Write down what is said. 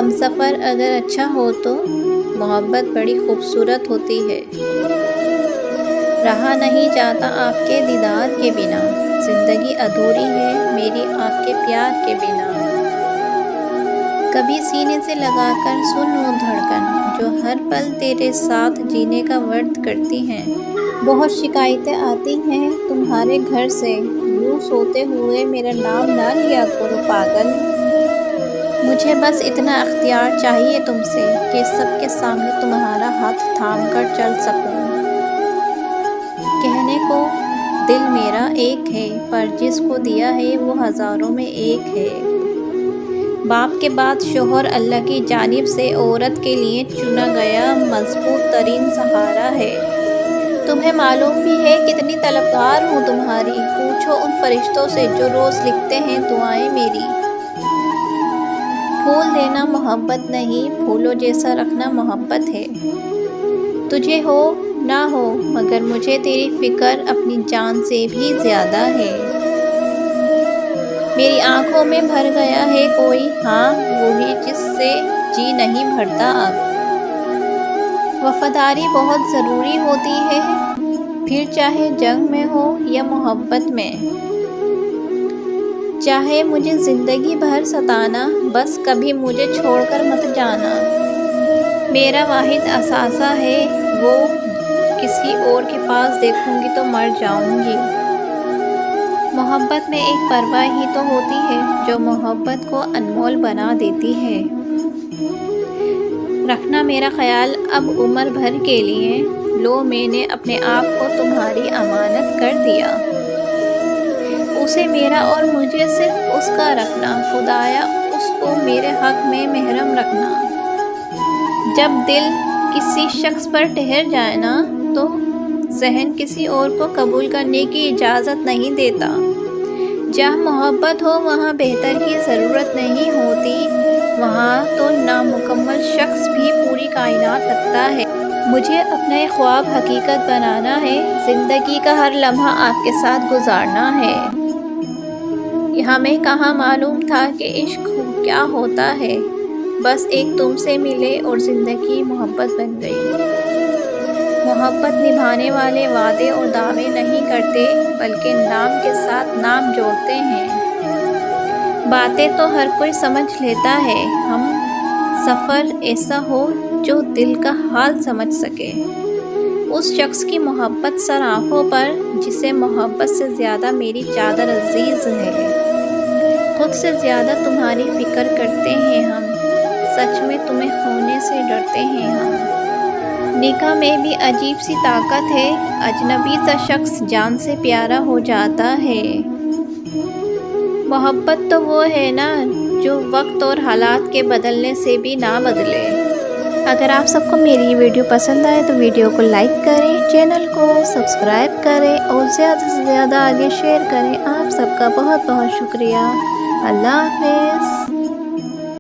ہمسفر اگر اچھا ہو تو محبت بڑی خوبصورت ہوتی ہے۔ رہا نہیں جاتا آپ کے دیدار کے بنا، زندگی ادھوری ہے میری آپ کے پیار کے بنا۔ کبھی سینے سے لگا کر سن وہ دھڑکن جو ہر پل تیرے ساتھ جینے کا ورد کرتی ہیں۔ بہت شکایتیں آتی ہیں تمہارے گھر سے، یوں سوتے ہوئے میرا نام نہ لیا کرو پاگل۔ مجھے بس اتنا اختیار چاہیے تم سے کہ سب کے سامنے تمہارا ہاتھ تھام کر چل سکوں۔ کہنے کو دل میرا ایک ہے، پر جس کو دیا ہے وہ ہزاروں میں ایک ہے۔ باپ کے بعد شوہر اللہ کی جانب سے عورت کے لیے چنا گیا مضبوط ترین سہارا ہے۔ تمہیں معلوم بھی ہے کتنی طلبگار ہوں تمہاری، پوچھو ان فرشتوں سے جو روز لکھتے ہیں دعائیں میری۔ پھول دینا محبت نہیں، پھولوں جیسا رکھنا محبت ہے۔ تجھے ہو نہ ہو مگر مجھے تیری فکر اپنی جان سے بھی زیادہ ہے۔ میری آنکھوں میں بھر گیا ہے کوئی، ہاں وہی جس سے جی نہیں بھرتا اب۔ وفاداری بہت ضروری ہوتی ہے، پھر چاہے جنگ میں ہو یا محبت میں۔ چاہے مجھے زندگی بھر ستانا، بس کبھی مجھے چھوڑ کر مت جانا۔ میرا واحد اثاثہ ہے وہ، کسی اور کے پاس دیکھوں گی تو مر جاؤں گی۔ محبت میں ایک پرواہ ہی تو ہوتی ہے جو محبت کو انمول بنا دیتی ہے۔ رکھنا میرا خیال اب عمر بھر کے لیے، لو میں نے اپنے آپ کو تمہاری امانت کر دیا۔ اسے میرا اور مجھے صرف اس کا رکھنا، خدایا اس کو میرے حق میں محرم رکھنا۔ جب دل کسی شخص پر ٹھہر جائے نا تو ذہن کسی اور کو قبول کرنے کی اجازت نہیں دیتا۔ جہاں محبت ہو وہاں بہتر کی ضرورت نہیں ہوتی، وہاں تو نامکمل شخص بھی پوری کائنات لگتا ہے۔ مجھے اپنا یہ خواب حقیقت بنانا ہے، زندگی کا ہر لمحہ آپ کے ساتھ گزارنا ہے۔ ہمیں کہاں معلوم تھا کہ عشق کیا ہوتا ہے، بس ایک تم سے ملے اور زندگی محبت بن گئی۔ محبت نبھانے والے وعدے اور دعوے نہیں کرتے بلکہ نام کے ساتھ نام جوڑتے ہیں۔ باتیں تو ہر کوئی سمجھ لیتا ہے، ہم سفر ایسا ہو جو دل کا حال سمجھ سکے۔ اس شخص کی محبت سر آنکھوں پر جسے محبت سے زیادہ میری چادر عزیز ہے۔ خود سے زیادہ تمہاری فکر کرتے ہیں ہم، سچ میں تمہیں کھونے سے ڈرتے ہیں ہم۔ نکاح میں بھی عجیب سی طاقت ہے، اجنبی سا شخص جان سے پیارا ہو جاتا ہے۔ محبت تو وہ ہے نا جو وقت اور حالات کے بدلنے سے بھی نہ بدلے۔ اگر آپ سب کو میری یہ ویڈیو پسند آئے تو ویڈیو کو لائک کریں، چینل کو سبسکرائب کریں اور زیادہ سے زیادہ آگے شیئر کریں۔ آپ سب کا بہت بہت شکریہ۔ اللہ حافظ۔